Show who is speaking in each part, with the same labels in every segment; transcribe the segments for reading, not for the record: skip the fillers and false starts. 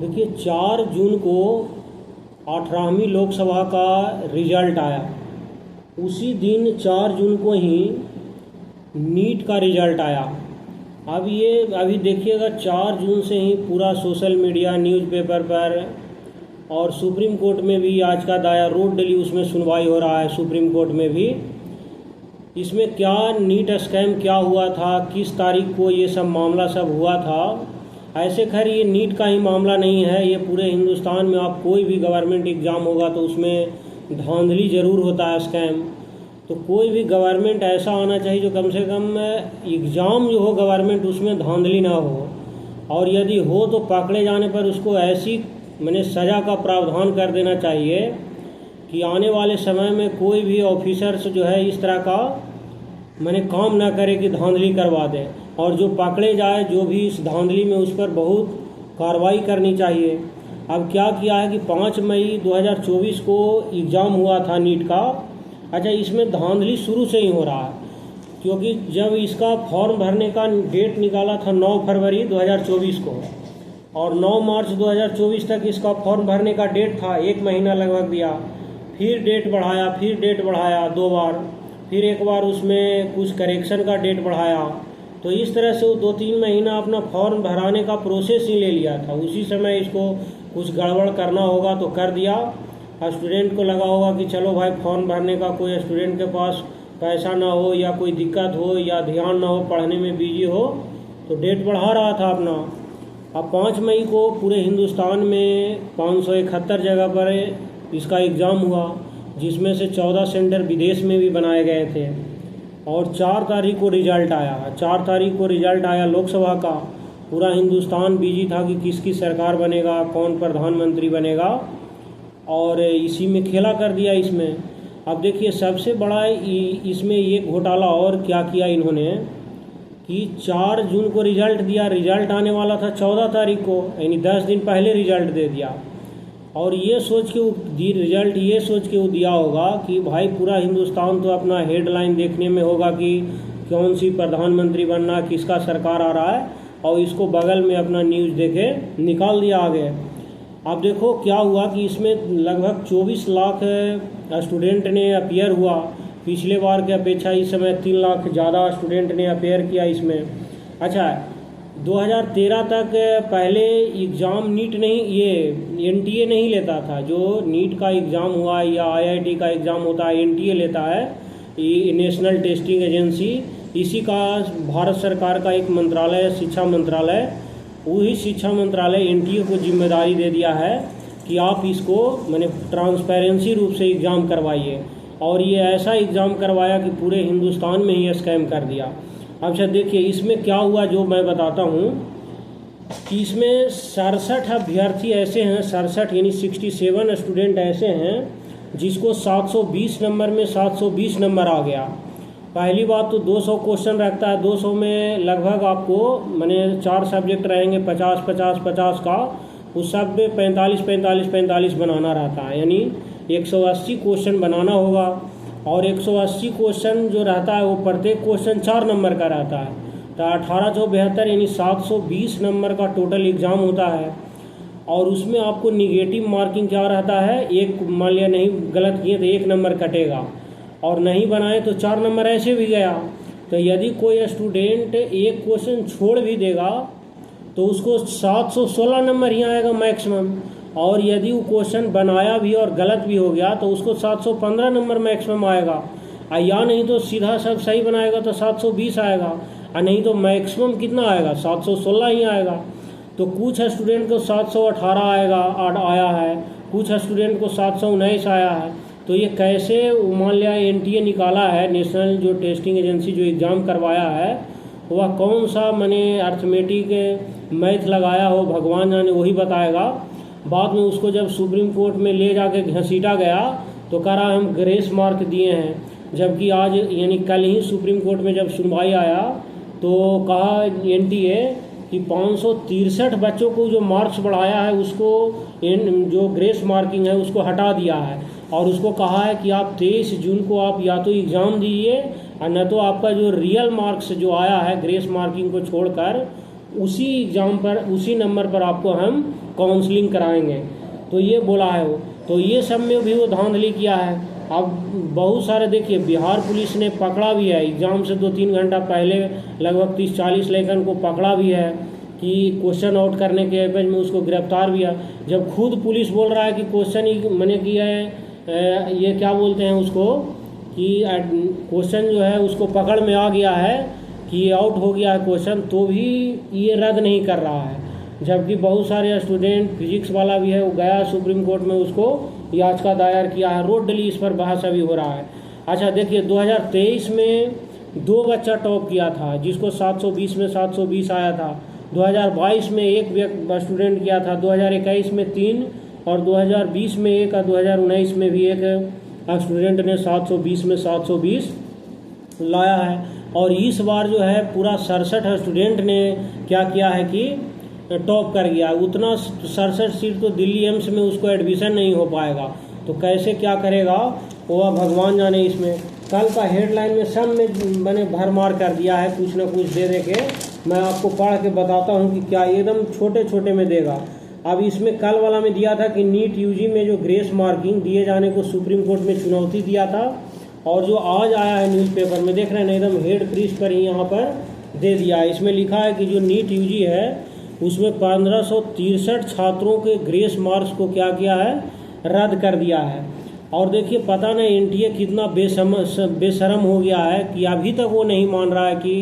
Speaker 1: देखिए 4 जून को 18वीं लोकसभा का रिजल्ट आया। उसी दिन 4 जून को ही नीट का रिजल्ट आया। अभी देखिएगा 4 जून से ही पूरा सोशल मीडिया, न्यूज़पेपर पर और सुप्रीम कोर्ट में भी आज का दायर रोड डेली उसमें सुनवाई हो रहा है। सुप्रीम कोर्ट में भी इसमें क्या नीट स्कैम क्या हुआ था, किस तारीख को ये सब मामला सब हुआ था। ऐसे खैर ये नीट का ही मामला नहीं है, ये पूरे हिंदुस्तान में आप कोई भी गवर्नमेंट एग्ज़ाम होगा तो उसमें धांधली ज़रूर होता है, स्कैम। तो कोई भी गवर्नमेंट ऐसा आना चाहिए जो कम से कम एग्ज़ाम जो हो गवर्नमेंट उसमें धांधली ना हो, और यदि हो तो पकड़े जाने पर उसको ऐसी सज़ा का प्रावधान कर देना चाहिए कि आने वाले समय में कोई भी ऑफिसर्स जो है इस तरह का काम ना करे कि धांधली करवा दे, और जो पकड़े जाए जो भी इस धांधली में उस पर बहुत कार्रवाई करनी चाहिए। अब क्या किया है कि 5 मई 2024 को एग्ज़ाम हुआ था नीट का। अच्छा, इसमें धांधली शुरू से ही हो रहा है, क्योंकि जब इसका फॉर्म भरने का डेट निकाला था 9 फरवरी 2024 को, और 9 मार्च 2024 तक इसका फॉर्म भरने का डेट था, 1 महीना लगभग दिया। फिर डेट बढ़ाया 2 बार, फिर एक बार उसमें कुछ करेक्शन का डेट बढ़ाया। तो इस तरह से वो 2-3 महीना अपना फॉर्म भराने का प्रोसेस ही ले लिया था। उसी समय इसको कुछ गड़बड़ करना होगा तो कर दिया। स्टूडेंट को लगा होगा कि चलो भाई फॉर्म भरने का, कोई स्टूडेंट के पास पैसा ना हो या कोई दिक्कत हो या ध्यान ना हो, पढ़ने में बिजी हो, तो डेट बढ़ा रहा था अपना। अब 5 मई को पूरे हिंदुस्तान में 571 जगह पर इसका एग्ज़ाम हुआ, जिसमें से 14 सेंटर विदेश में भी बनाए गए थे। और 4 तारीख को रिजल्ट आया। 4 तारीख को रिजल्ट आया लोकसभा का। पूरा हिंदुस्तान बिजी था कि किसकी सरकार बनेगा, कौन प्रधानमंत्री बनेगा, और इसी में खेला कर दिया इसमें। अब देखिए सबसे बड़ा इसमें ये घोटाला और क्या किया इन्होंने कि 4 जून को रिजल्ट दिया। रिजल्ट आने वाला था 14 तारीख को, यानी 10 दिन पहले रिजल्ट दे दिया। और ये सोच के वो दिया होगा कि भाई पूरा हिंदुस्तान तो अपना हेडलाइन देखने में होगा कि कौन सी प्रधानमंत्री बनना, किसका सरकार आ रहा है, और इसको बगल में अपना न्यूज़ देके निकाल दिया आगे। अब देखो क्या हुआ कि इसमें लगभग 24 लाख स्टूडेंट ने अपियर हुआ। पिछले बार की अपेक्षा इस समय 3 लाख ज़्यादा स्टूडेंट ने अपियर किया इसमें। अच्छा, 2013 तक पहले एग्ज़ाम नीट नहीं, ये एनटीए नहीं लेता था। जो नीट का एग्ज़ाम हुआ या आईआईटी का एग्ज़ाम होता है, एनटीए लेता है, ये नेशनल टेस्टिंग एजेंसी। इसी का भारत सरकार का एक मंत्रालय है, शिक्षा मंत्रालय। वही शिक्षा मंत्रालय एनटीए को जिम्मेदारी दे दिया है कि आप इसको ट्रांसपेरेंसी रूप से एग्ज़ाम करवाइए। और ये ऐसा एग्ज़ाम करवाया कि पूरे हिंदुस्तान में ही स्कैम कर दिया। अब अच्छा देखिए इसमें क्या हुआ, जो मैं बताता हूँ कि इसमें 67 अभ्यर्थी ऐसे हैं, 67 यानी 67 स्टूडेंट ऐसे हैं जिसको 720 नंबर में 720 नंबर आ गया। पहली बात तो 200 क्वेश्चन रखता है, 200 में लगभग आपको 4 सब्जेक्ट रहेंगे, 50-50-50 का। उस सब में 45-45-45 बनाना रहता है, यानी 180 क्वेश्चन बनाना होगा। और 180 क्वेश्चन जो रहता है वो प्रत्येक क्वेश्चन 4 नंबर का रहता है। तो 1872 यानी 720 नंबर का टोटल एग्ज़ाम होता है। और उसमें आपको निगेटिव मार्किंग क्या रहता है, एक मान लिया नहीं गलत किए तो 1 नंबर कटेगा, और नहीं बनाए तो 4 नंबर ऐसे भी गया। तो यदि कोई स्टूडेंट एक क्वेश्चन छोड़ भी देगा तो उसको 716 नंबर ही आएगा मैक्सिमम। और यदि वो क्वेश्चन बनाया भी और गलत भी हो गया तो उसको 715 नंबर मैक्सिमम आएगा। या नहीं तो सीधा सब सही बनाएगा तो 720 आएगा, और नहीं तो मैक्सिमम कितना आएगा, 716 ही आएगा। तो कुछ स्टूडेंट को 718 आया है, कुछ स्टूडेंट को 719 आया है। तो ये कैसे मान लिया एनटीए निकाला है, नेशनल जो टेस्टिंग एजेंसी जो एग्ज़ाम करवाया है, वह कौन सा अर्थमेटिक मैथ लगाया हो भगवान जाने, वही बताएगा। बाद में उसको जब सुप्रीम कोर्ट में ले जाके घसीटा गया तो कह रहा हम ग्रेस मार्क दिए हैं, जबकि आज यानी कल ही सुप्रीम कोर्ट में जब सुनवाई आया तो कहा एनटीए कि 563 बच्चों को जो मार्क्स बढ़ाया है उसको जो ग्रेस मार्किंग है उसको हटा दिया है, और उसको कहा है कि आप 23 जून को आप या तो एग्ज़ाम दीजिए, और न तो आपका जो रियल मार्क्स जो आया है ग्रेस मार्किंग को छोड़कर उसी एग्ज़ाम पर उसी नंबर पर आपको हम काउंसलिंग कराएंगे, तो ये बोला है वो। तो ये सब में भी वो धांधली किया है। अब बहुत सारे देखिए बिहार पुलिस ने पकड़ा भी है, एग्ज़ाम से 2-3 घंटा पहले लगभग 30-40 लड़कन को पकड़ा भी है कि क्वेश्चन आउट करने के एवज में उसको गिरफ्तार भी है। जब खुद पुलिस बोल रहा है कि क्वेश्चन ही मैंने किया है, ये क्या बोलते हैं उसको कि क्वेश्चन जो है उसको पकड़ में आ गया है कि आउट हो गया है क्वेश्चन, तो भी ये रद्द नहीं कर रहा है। जबकि बहुत सारे स्टूडेंट, फिजिक्स वाला भी है, वो गया सुप्रीम कोर्ट में, उसको याचिका दायर किया है, रोड डेली इस पर बहस अभी हो रहा है। अच्छा देखिए 2023 में 2 बच्चा टॉप किया था, जिसको 720 में 720 आया था। 2022 में एक स्टूडेंट किया था, 2021 में 3 और 2020 में 1 और 2019 में भी एक स्टूडेंट ने 720 में 720 लाया है। और इस बार जो है पूरा 67 स्टूडेंट ने क्या किया है कि टॉप कर गया। उतना 67 सीट तो दिल्ली एम्स में उसको एडमिशन नहीं हो पाएगा, तो कैसे क्या करेगा वो भगवान जाने। इसमें कल का हेडलाइन में सब में मैंने भरमार कर दिया है, कुछ ना कुछ दे दे के मैं आपको पढ़ के बताता हूँ कि क्या एकदम छोटे छोटे में देगा। अब इसमें कल वाला में दिया था कि नीट यूजी में जो ग्रेस मार्किंग दिए जाने को सुप्रीम कोर्ट में चुनौती दिया था, और जो आज आया है न्यूज़पेपर में देख रहे हैं एकदम हेड पृष्ठ पर ही यहाँ पर दे दिया है। इसमें लिखा है कि जो नीट यूजी है उसमें 1563 छात्रों के ग्रेस मार्क्स को क्या किया है, रद्द कर दिया है। और देखिए पता नहीं एनटीए कितना बेशरम हो गया है कि अभी तक वो नहीं मान रहा है कि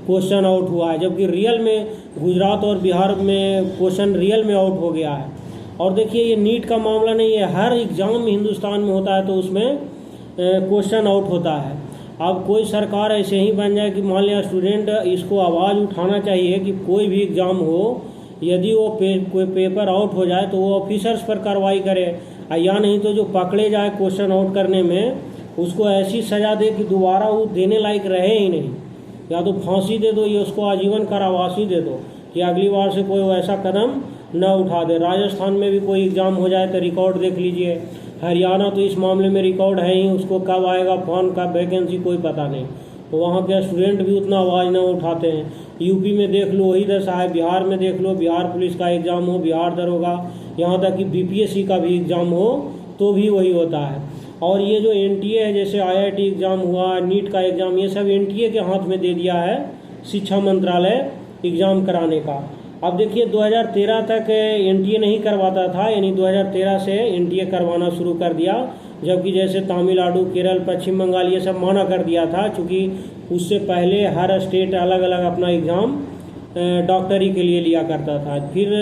Speaker 1: क्वेश्चन आउट हुआ है, जबकि रियल में गुजरात और बिहार में क्वेश्चन रियल में आउट हो गया है। और देखिए ये नीट का मामला नहीं है, हर एग्ज़ाम हिंदुस्तान में होता है तो उसमें क्वेश्चन आउट होता है। अब कोई सरकार ऐसे ही बन जाए कि मान लिया स्टूडेंट, इसको आवाज़ उठाना चाहिए कि कोई भी एग्ज़ाम हो, यदि वो कोई पेपर आउट हो जाए तो वो ऑफिसर्स पर कार्रवाई करे, या नहीं तो जो पकड़े जाए क्वेश्चन आउट करने में उसको ऐसी सज़ा दे कि दोबारा वो देने लायक रहे ही नहीं, या तो फांसी दे दो या उसको आजीवन कारावासी दे दो कि अगली बार से कोई वैसा कदम न उठा दे। राजस्थान में भी कोई एग्ज़ाम हो जाए तो रिकॉर्ड देख लीजिए, हरियाणा तो इस मामले में रिकॉर्ड है ही, उसको कब आएगा फॉर्म, कब वैकेंसी कोई पता नहीं, तो वहाँ के स्टूडेंट भी उतना आवाज़ न उठाते हैं। यूपी में देख लो वही दशा है, बिहार में देख लो, बिहार पुलिस का एग्ज़ाम हो, बिहार दरोगा, यहाँ तक कि बीपीएससी का भी एग्ज़ाम हो तो भी वही होता है। और ये जो एनटीए है, जैसे आईआईटी एग्ज़ाम हुआ, नीट का एग्ज़ाम, ये सब एनटीए के हाथ में दे दिया है शिक्षा मंत्रालय एग्ज़ाम कराने का। अब देखिए 2013 तक एनटीए नहीं करवाता था, यानी 2013 से एनटीए करवाना शुरू कर दिया, जबकि जैसे तमिलनाडु, केरल, पश्चिम बंगाल ये सब माना कर दिया था, क्योंकि उससे पहले हर स्टेट अलग अलग अपना एग्ज़ाम डॉक्टरी के लिए लिया करता था। फिर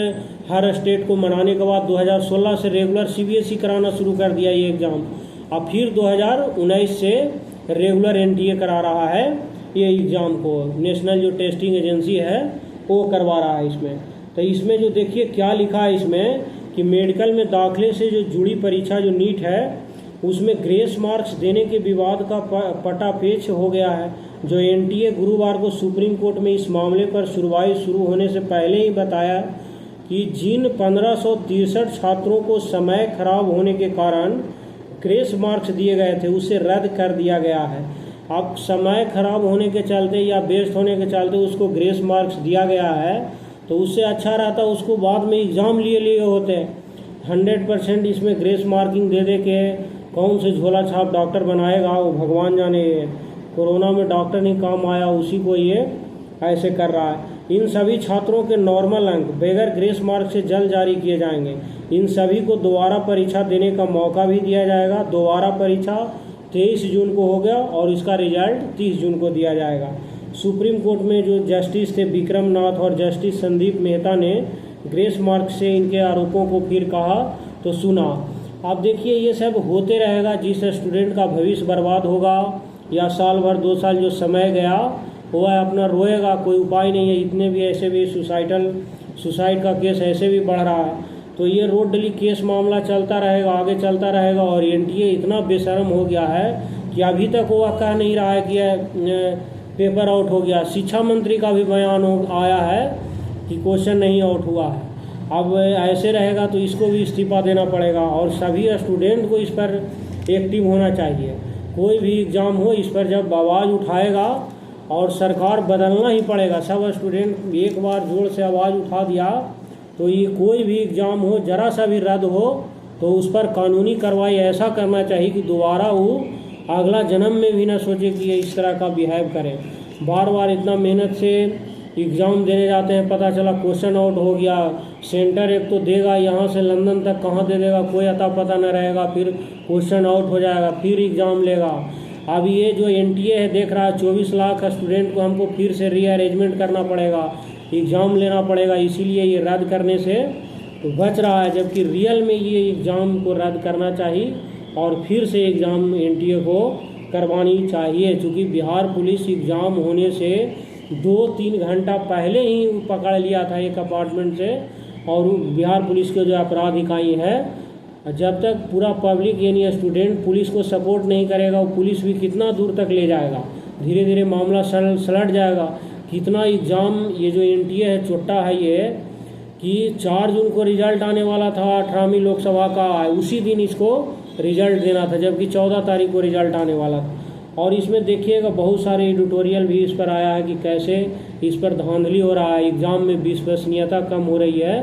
Speaker 1: हर स्टेट को मनाने के बाद 2016 से रेगुलर सीबीएसई कराना शुरू कर दिया ये एग्ज़ाम। अब फिर 2019 से रेगुलर एनटीए करा रहा है ये एग्ज़ाम को, नेशनल जो टेस्टिंग एजेंसी है वो करवा रहा है इसमें। तो इसमें जो देखिए क्या लिखा है इसमें कि मेडिकल में दाखिले से जो जुड़ी परीक्षा जो नीट है उसमें ग्रेस मार्क्स देने के विवाद का पटापेच हो गया है। जो एनटीए गुरुवार को सुप्रीम कोर्ट में इस मामले पर सुनवाई शुरू होने से पहले ही बताया कि जिन 1563 छात्रों को समय खराब होने के कारण ग्रेस मार्क्स दिए गए थे उसे रद्द कर दिया गया है। अब समय खराब होने के चलते या बेस्ट होने के चलते उसको ग्रेस मार्क्स दिया गया है, तो उससे अच्छा रहता उसको बाद में एग्ज़ाम लिए होते। 100% इसमें ग्रेस मार्किंग दे दे के कौन से झोला छाप डॉक्टर बनाएगा वो भगवान जाने। कोरोना में डॉक्टर नहीं काम आया, उसी को ये ऐसे कर रहा है। इन सभी छात्रों के नॉर्मल अंक बगैर ग्रेस मार्क से जल्द जारी किए जाएंगे। इन सभी को दोबारा परीक्षा देने का मौका भी दिया जाएगा। दोबारा परीक्षा 23 जून को हो गया और इसका रिजल्ट 30 जून को दिया जाएगा। सुप्रीम कोर्ट में जो जस्टिस थे विक्रम नाथ और जस्टिस संदीप मेहता ने ग्रेस मार्क से इनके आरोपों को फिर कहा तो सुना। अब देखिए ये सब होते रहेगा, जिस स्टूडेंट का भविष्य बर्बाद होगा या साल भर 2 साल जो समय गया वह अपना रोएगा, कोई उपाय नहीं है। इतने भी ऐसे भी सुसाइड का केस ऐसे भी बढ़ रहा है, तो ये रोड डेली केस मामला चलता रहेगा, आगे चलता रहेगा। और एनटीए इतना बेशर्म हो गया है कि अभी तक वो कह नहीं रहा है कि पेपर आउट हो गया। शिक्षा मंत्री का भी बयान आया है कि क्वेश्चन नहीं आउट हुआ है। अब ऐसे रहेगा तो इसको भी इस्तीफा देना पड़ेगा और सभी स्टूडेंट को इस पर एक्टिव होना चाहिए। कोई भी एग्ज़ाम हो इस पर जब आवाज़ उठाएगा और सरकार बदलना ही पड़ेगा। सब स्टूडेंट एक बार जोर से आवाज़ उठा दिया तो ये कोई भी एग्ज़ाम हो, ज़रा सा भी रद्द हो तो उस पर कानूनी कार्रवाई ऐसा करना चाहिए कि दोबारा वो अगला जन्म में भी ना सोचे कि ये इस तरह का बिहेव करे। बार बार इतना मेहनत से एग्ज़ाम देने जाते हैं, पता चला क्वेश्चन आउट हो गया, सेंटर एक तो देगा यहाँ से लंदन तक, कहाँ दे देगा कोई अता पता न रहेगा, फिर क्वेश्चन आउट हो जाएगा, फिर एग्ज़ाम लेगा। अब ये जो NTA है देख रहा है 24 लाख स्टूडेंट को हमको फिर से रीअरेंजमेंट करना पड़ेगा, एग्ज़ाम लेना पड़ेगा, इसीलिए ये रद्द करने से बच रहा है, जबकि रियल में ये एग्ज़ाम को रद्द करना चाहिए और फिर से एग्ज़ाम NTA को करवानी चाहिए। चूँकि बिहार पुलिस एग्ज़ाम होने से 2-3 घंटा पहले ही पकड़ लिया था एक अपार्टमेंट से, और बिहार पुलिस के जो अपराध इकाई है, जब तक पूरा पब्लिक यानी स्टूडेंट पुलिस को सपोर्ट नहीं करेगा, वो पुलिस भी कितना दूर तक ले जाएगा, धीरे धीरे मामला सलट जाएगा। कितना एग्ज़ाम ये जो NTA है चोट्टा है ये कि 4 जून को रिजल्ट आने वाला था 18वीं लोकसभा का, उसी दिन इसको रिजल्ट देना था, जबकि 14 तारीख को रिजल्ट आने वाला था। और इसमें देखिएगा बहुत सारे एडिटोरियल भी इस पर आया है कि कैसे इस पर धांधली हो रहा है, एग्ज़ाम में विश्वसनीयता कम हो रही है।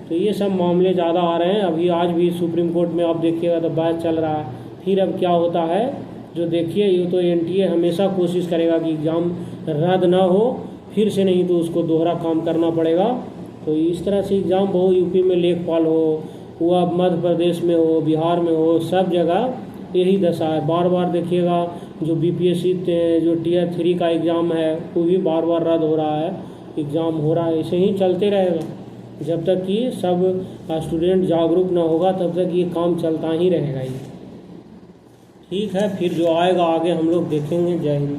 Speaker 1: तो ये सब मामले ज़्यादा आ रहे हैं। अभी आज भी सुप्रीम कोर्ट में आप देखिएगा तो बहस चल रहा है, फिर अब क्या होता है जो देखिए। ये तो NTA हमेशा कोशिश करेगा कि एग्ज़ाम रद्द ना हो, फिर से नहीं तो उसको दोहरा काम करना पड़ेगा। तो इस तरह से एग्ज़ाम बहुत UP में लेखपाल हो, वो अब मध्य प्रदेश में हो, बिहार में हो, सब जगह यही दशा है। बार बार देखिएगा जो BPSC जो Tier 3 का एग्ज़ाम है वो भी बार बार रद्द हो रहा है, एग्ज़ाम हो रहा है, ऐसे ही चलते रहेगा जब तक कि सब स्टूडेंट जागरूक ना होगा, तब तक ये काम चलता ही रहेगा। ये ठीक है, फिर जो आएगा आगे हम लोग देखेंगे। जय हिंद।